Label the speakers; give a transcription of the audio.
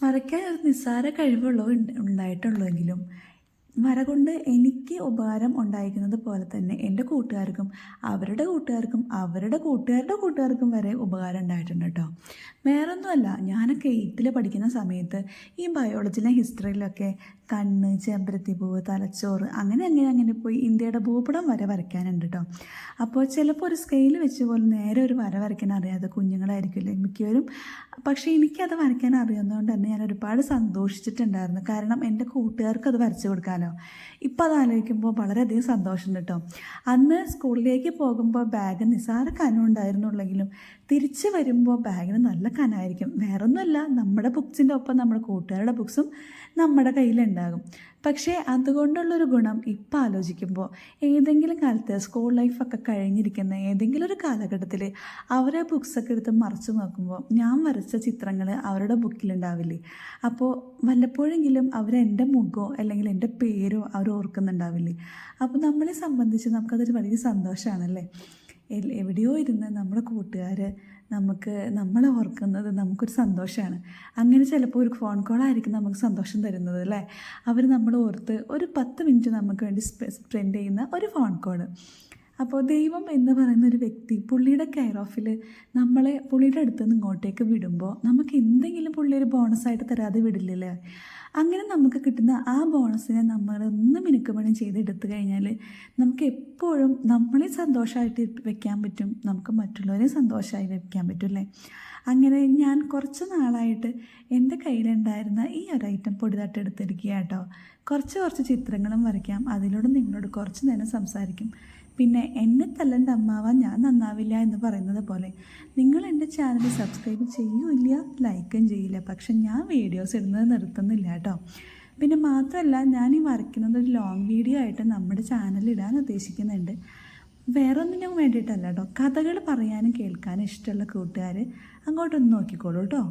Speaker 1: വരയ്ക്കാൻ ഒരു നിസ്സാര ഉണ്ടായിട്ടുള്ളെങ്കിലും വര കൊണ്ട് എനിക്ക് ഉപകാരം ഉണ്ടായിരിക്കുന്നത് പോലെ തന്നെ എൻ്റെ കൂട്ടുകാർക്കും അവരുടെ കൂട്ടുകാർക്കും അവരുടെ കൂട്ടുകാരുടെ കൂട്ടുകാർക്കും വരെ ഉപകാരം ഉണ്ടായിട്ടുണ്ട് കേട്ടോ. വേറൊന്നുമല്ല, ഞാനൊക്കെ 8ൽ പഠിക്കുന്ന സമയത്ത് ഈ ബയോളജിയിലും ഹിസ്റ്ററിയിലൊക്കെ കണ്ണ്, ചെമ്പരത്തിപ്പൂവ്, തലച്ചോറ് അങ്ങനെ പോയി ഇന്ത്യയുടെ ഭൂപടം വരെ വരയ്ക്കാനുണ്ട് കേട്ടോ. അപ്പോൾ ചിലപ്പോൾ ഒരു സ്കെയിൽ വെച്ച് പോലും നേരെ ഒരു വര വരയ്ക്കാൻ അറിയാതെ കുഞ്ഞുങ്ങളായിരിക്കില്ലേ മിക്കവരും. പക്ഷേ എനിക്കത് വരയ്ക്കാൻ അറിയുന്നതുകൊണ്ട് തന്നെ ഞാൻ ഒരുപാട് സന്തോഷിച്ചിട്ടുണ്ടായിരുന്നു. കാരണം എൻ്റെ കൂട്ടുകാർക്ക് അത് വരച്ചു കൊടുക്കാമല്ലോ. ഇപ്പോൾ അത് ആലോചിക്കുമ്പോൾ വളരെയധികം സന്തോഷമുണ്ട് കേട്ടോ. അന്ന് സ്കൂളിലേക്ക് പോകുമ്പോൾ ബാഗ് നിസ്സാര കനമുണ്ടായിരുന്നുള്ളെങ്കിലും തിരിച്ച് വരുമ്പോൾ ബാഗിന് നല്ല കനമായിരിക്കും. വേറൊന്നുമല്ല, നമ്മുടെ ബുക്സിൻ്റെ ഒപ്പം നമ്മുടെ കൂട്ടുകാരുടെ ബുക്സും നമ്മുടെ കയ്യിലുണ്ടാകും. പക്ഷേ അതുകൊണ്ടുള്ളൊരു ഗുണം ഇപ്പം ആലോചിക്കുമ്പോൾ ഏതെങ്കിലും കാലത്ത് സ്കൂൾ ലൈഫൊക്കെ കഴിഞ്ഞിരിക്കുന്ന ഏതെങ്കിലും ഒരു കാലഘട്ടത്തിൽ അവരെ ബുക്സൊക്കെ എടുത്ത് മറച്ചു നോക്കുമ്പോൾ ഞാൻ വരച്ച ചിത്രങ്ങൾ അവരുടെ ബുക്കിലുണ്ടാവില്ലേ. അപ്പോൾ വല്ലപ്പോഴെങ്കിലും അവരെൻ്റെ മുഖമോ അല്ലെങ്കിൽ എൻ്റെ പേരോ അവർ ഓർക്കുന്നുണ്ടാവില്ലേ. അപ്പോൾ നമ്മളെ സംബന്ധിച്ച് നമുക്കതൊരു വലിയ സന്തോഷമാണല്ലേ. എവിടെയോ ഇരുന്ന് നമ്മുടെ കൂട്ടുകാർ നമ്മളെ ഓർക്കുന്നത് നമുക്കൊരു സന്തോഷമാണ്. അങ്ങനെ ചിലപ്പോൾ ഒരു ഫോൺ കോളായിരിക്കും നമുക്ക് സന്തോഷം തരുന്നത് അല്ലേ. അവർ നമ്മളെ ഓർത്ത് ഒരു 10 മിനിറ്റ് നമുക്ക് വേണ്ടി സ്പെൻഡ് ചെയ്യുന്ന ഒരു ഫോൺ കോൾ. അപ്പോൾ ദൈവം എന്ന് പറയുന്ന ഒരു വ്യക്തി പുള്ളിയുടെ കെയർ ഓഫിൽ നമ്മളെ പുള്ളിയുടെ അടുത്ത് നിന്ന് ഇങ്ങോട്ടേക്ക് വിടുമ്പോൾ നമുക്ക് എന്തെങ്കിലും പുള്ളി ഒരു ബോണസായിട്ട് തരാതെ വിടില്ലല്ലേ. അങ്ങനെ നമുക്ക് കിട്ടുന്ന ആ ബോണസിനെ നമ്മളൊന്ന് മിനുക്കുപണി ചെയ്തെടുത്തു കഴിഞ്ഞാൽ നമുക്ക് എപ്പോഴും നമ്മളെ സന്തോഷമായിട്ട് വെക്കാൻ പറ്റും, നമുക്ക് മറ്റുള്ളവരെ സന്തോഷമായി വെക്കാൻ പറ്റും അല്ലേ. അങ്ങനെ ഞാൻ കുറച്ച് നാളായിട്ട് എൻ്റെ കയ്യിലുണ്ടായിരുന്ന ഈ ഒരു ഐറ്റം പൊടിതട്ട് എടുത്തിരിക്കുക കേട്ടോ. കുറച്ച് ചിത്രങ്ങളും വരയ്ക്കാം, അതിലൂടെ നിങ്ങളോട് കുറച്ച് നേരം സംസാരിക്കും. പിന്നെ എന്നെ തല്ലൻ്റെ അമ്മാവാൻ ഞാൻ നന്നാവില്ല എന്ന് പറയുന്നത് പോലെ നിങ്ങൾ എൻ്റെ ചാനൽ സബ്സ്ക്രൈബ് ചെയ്യൂല്ല, ലൈക്കും ചെയ്യില്ല. പക്ഷെ ഞാൻ വീഡിയോസ് ഇടുന്നത് നിർത്തുന്നില്ല കേട്ടോ. പിന്നെ മാത്രമല്ല, ഞാൻ ഈ വരയ്ക്കുന്നത് ഒരു ലോങ് വീഡിയോ ആയിട്ട് നമ്മുടെ ചാനലിൽ ഇടാൻ ഉദ്ദേശിക്കുന്നുണ്ട്. വേറെ ഒന്നിനും വേണ്ടിയിട്ടല്ല കേട്ടോ. കഥകൾ പറയാനും കേൾക്കാനും ഇഷ്ടമുള്ള കൂട്ടുകാർ അങ്ങോട്ടൊന്ന് നോക്കിക്കോളൂ കേട്ടോ.